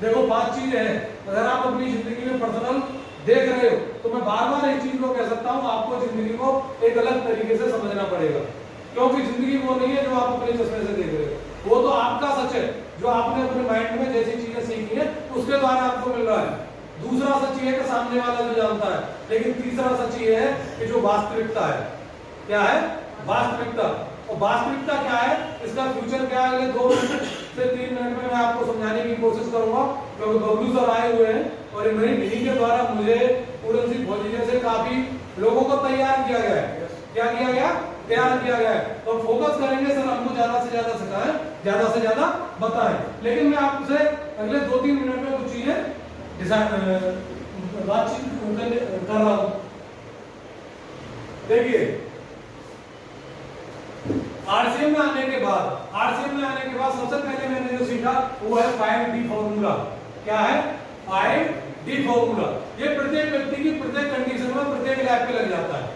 देखो 5 चीजें हैं, अगर आप अपनी जिंदगी में पर्सनल देख रहे हो तो मैं बार बार एक चीज को कह सकता हूँ, आपको जिंदगी को एक अलग तरीके से समझना पड़ेगा, क्योंकि जिंदगी वो नहीं है जो आप अपने चश्मे से देख रहे हो, वो तो आपका सच है जो आपने अपने माइंड में जैसी चीजें सीखी है उसके द्वारा आपको मिल रहा है। दूसरा सच ये है कि सामने वाला जो जानता है, लेकिन तीसरा सच ये है कि जो वास्तविकता है, क्या है वास्तविकता, और वास्तविकता क्या है, इसका फ्यूचर क्या है, अगले 2 से 3 मिनट में मैं आपको समझाने की कोशिश करूंगा, क्योंकि बबलू सर आए हुए हैं और इन्हीं के द्वारा मुझे पूरन सिंह फौजी जैसे काफी लोगों को तैयार किया गया है। क्या किया गया? तैयार किया गया है। तो फोकस करेंगे सर, हमको ज्यादा से ज्यादा सिखाएं, ज्यादा से ज्यादा बताएं, लेकिन मैं आपसे अगले 2-3 मिनट में कुछ चीजें बातचीत कर रहा हूं। देखिए आरसीएम में आने के बाद सबसे पहले मैंने जो सीखा वो है 5D फॉर्मूला। क्या है? 5D formula. ये प्रत्येक व्यक्ति की प्रत्येक कंडीशन में प्रत्येक लैब पे लग जाता है,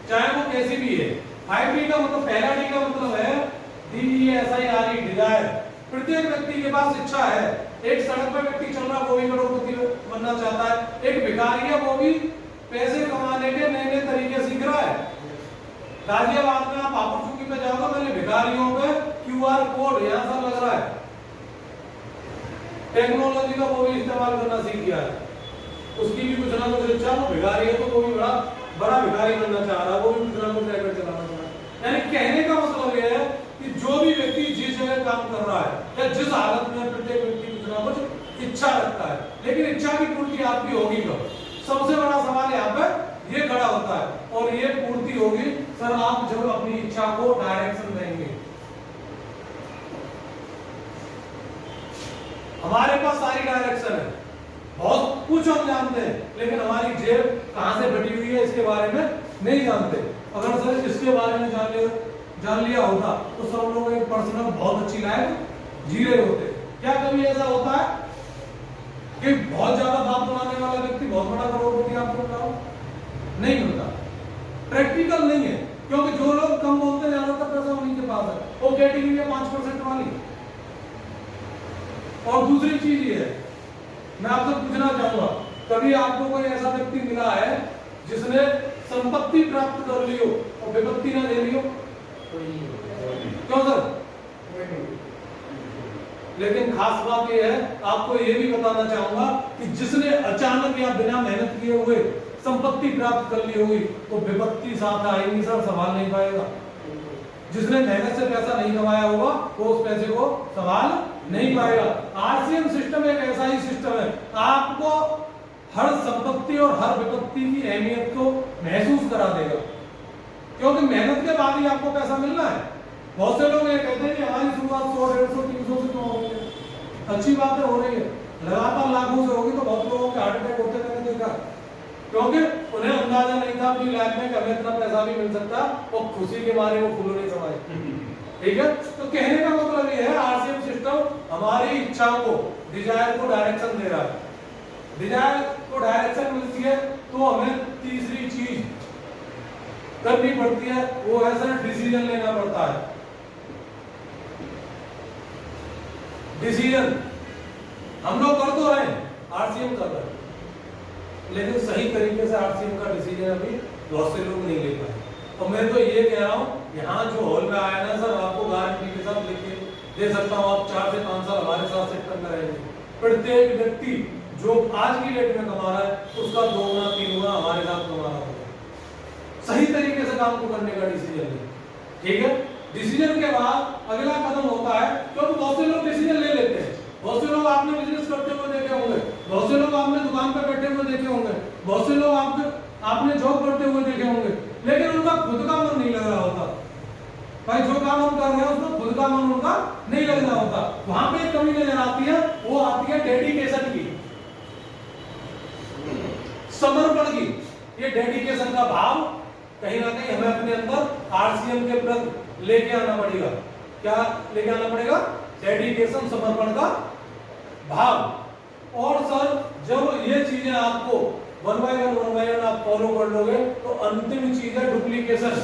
चाहे वो कैसी भी है। 5D का मतलब, पहला D का मतलब है DESIRE, डिजायर। प्रत्येक व्यक्ति के पास इच्छा है। एक सड़क पर व्यक्ति चल रहा, वो भी करोड़पति बनना चाहता है। एक भिखारी है, वो भी पैसे कमाने के नए नए तरीके सीख रहा है। गाजियाबाद में आप हापुड़ चौकी पे जाओगे, मैंने भिखारियों पे QR कोड यहाँ सब लग रहा है, टेक्नोलॉजी का वो भी इस्तेमाल करना सीख गया है। उसकी भी कुछ ना कुछ इच्छा, वो भिखारी है तो वो भी बड़ा भिखारी बनना चाह रहा है, वो भी कुछ ना कुछ लेकर चलाना चाह रहा है। यानी कहने का मतलब यह है कि जो भी व्यक्ति जिस जगह काम कर रहा है या जिस हालत में, प्रत्येक व्यक्ति कुछ ना कुछ इच्छा रखता है, लेकिन इच्छा की पूर्ति आपकी होगी कब? सबसे बड़ा सवाल यहाँ पर ये खड़ा होता है, और ये पूर्ति होगी सर आप जब अपनी इच्छा को डायरेक्शन देंगे। हमारे पास सारी डायरेक्शन है, बहुत कुछ हम जानते हैं, लेकिन हमारी जेब कहां से भटी हुई है इसके बारे में नहीं जानते। अगर सर इसके बारे में जान लिया होता तो सब लोग एक पर्सनल बहुत अच्छी लाइफ जी रहे होते। क्या कभी ऐसा होता है कि बहुत ज्यादा बात बनाने वाला व्यक्ति बहुत बड़ा करोड़पति आपको मिला? नहीं मिलता, प्रैक्टिकल नहीं है, क्योंकि जो लोग कम बोलते हैं ज्यादातर पैसा उन्हीं के पास है, वो कैटेगरी है 5% वाली। और दूसरी चीज ये है, मैं आपसे पूछना चाहूंगा, कभी आपको कोई ऐसा व्यक्ति मिला है जिसने संपत्ति प्राप्त कर ली हो और विपत्ति ना दे ली हो? क्यों सर? लेकिन खास बात यह है, आपको यह भी बताना चाहूंगा कि जिसने अचानक या बिना मेहनत किए हुए संपत्ति प्राप्त कर ली होगी तो विपत्ति साथ आएगी सर, संभाल नहीं पाएगा। जिसने मेहनत से पैसा नहीं कमाया होगा वो उस पैसे को संभाल नहीं पाएगा। आरसीएम सिस्टम एक ऐसा ही सिस्टम है, आपको हर संपत्ति और हर विपत्ति की अहमियत को महसूस करा देगा, क्योंकि मेहनत के बाद ही आपको पैसा मिलना है। बहुत से लोग ये कहते हैं कि हमारी शुरुआत 100, 150, 300 से क्यों हो रही है? अच्छी बात है, हो रही है, लगातार लाखों से होगी तो बहुत लोगों के हार्ट अटैक होते मैंने देखा, क्योंकि उन्हें अंदाजा नहीं था अपनी लाइफ में कभी इतना पैसा भी मिल सकता, और खुशी के मारे वो फूलों नहीं समाये। ठीक है, तो कहने का मतलब ये है आरसीएम सिस्टम हमारी इच्छाओं को, डिजायर को डायरेक्शन दे रहा है। डिजायर को डायरेक्शन मिलती है तो हमें तीसरी चीज करनी पड़ती है, वो है सर डिसीजन लेना पड़ता है। डिसीजन हम लोग कर तो रहे हैं, आरसीएम कर रहे हैं, लेकिन सही तरीके से आरसीएम का डिसीजन अभी बहुत से लोग नहीं ले पाए। और मैं तो ये कह रहा हूँ, यहाँ जो हॉल में आया ना सर, आपको गारंटी के साथ लिख के दे सकता हूँ, आप 4 से 5 साल हमारे साथ सेक्टर में रहेंगे। प्रत्येक व्यक्ति जो आज की डेट में कमा रहा है उसका 2 गुना 3 गुना हमारे साथ कमा रहा है। सही तरीके से काम को करने का डिसीजन है। ठीक है, डिसीजन के बाद अगला कदम होता है, क्योंकि बहुत से लोग डिसीजन ले लेते हैं। बहुत से लोग आपने बिजनेस करते हुए देखे होंगे, बहुत से लोग आपने दुकान पर बैठे हुए देखे होंगे, बहुत से लोग आपने जॉब करते हुए देखे होंगे, लेकिन उनका खुद का मन नहीं लग रहा होता। भाई जो काम हम कर रहे हैं उसमें खुद का मन उनका नहीं लग रहा होता। वहां पे एक कमी नजर आती है, वो आती है डेडिकेशन की, समर्पण की। ये डेडिकेशन का भाव कहीं ना कहीं हमें अपने अंदर आरसीएम के प्रति लेके आना पड़ेगा। क्या लेके आना पड़ेगा? डेडिकेशन, समर्पण का भाव। और सर जब ये चीजें आपको वन बाय वन आप फॉलो कर लोगे तो अंतिम चीज है डुप्लीकेशन।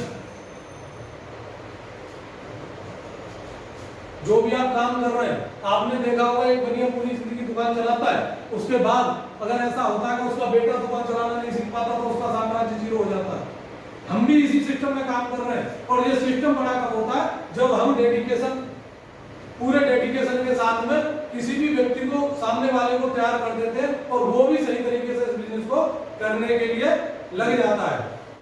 जो भी आप काम कर रहे हैं, आपने देखा होगा एक बनिया पूरी जिंदगी दुकान चलाता है, उसके बाद अगर ऐसा होता है कि उसका बेटा दुकान चलाना नहीं सीख पाता तो उसका साम्राज्य जीरो हो जाता है। हम भी इसी सिस्टम में काम कर रहे हैं और ये सिस्टम बड़ा कब होता है जब हम डेडिकेशन, पूरे डेडिकेशन के साथ में किसी भी व्यक्ति को, सामने वाले को तैयार कर देते हैं और वो भी सही तरीके से इस बिजनेस को करने के लिए लग जाता है।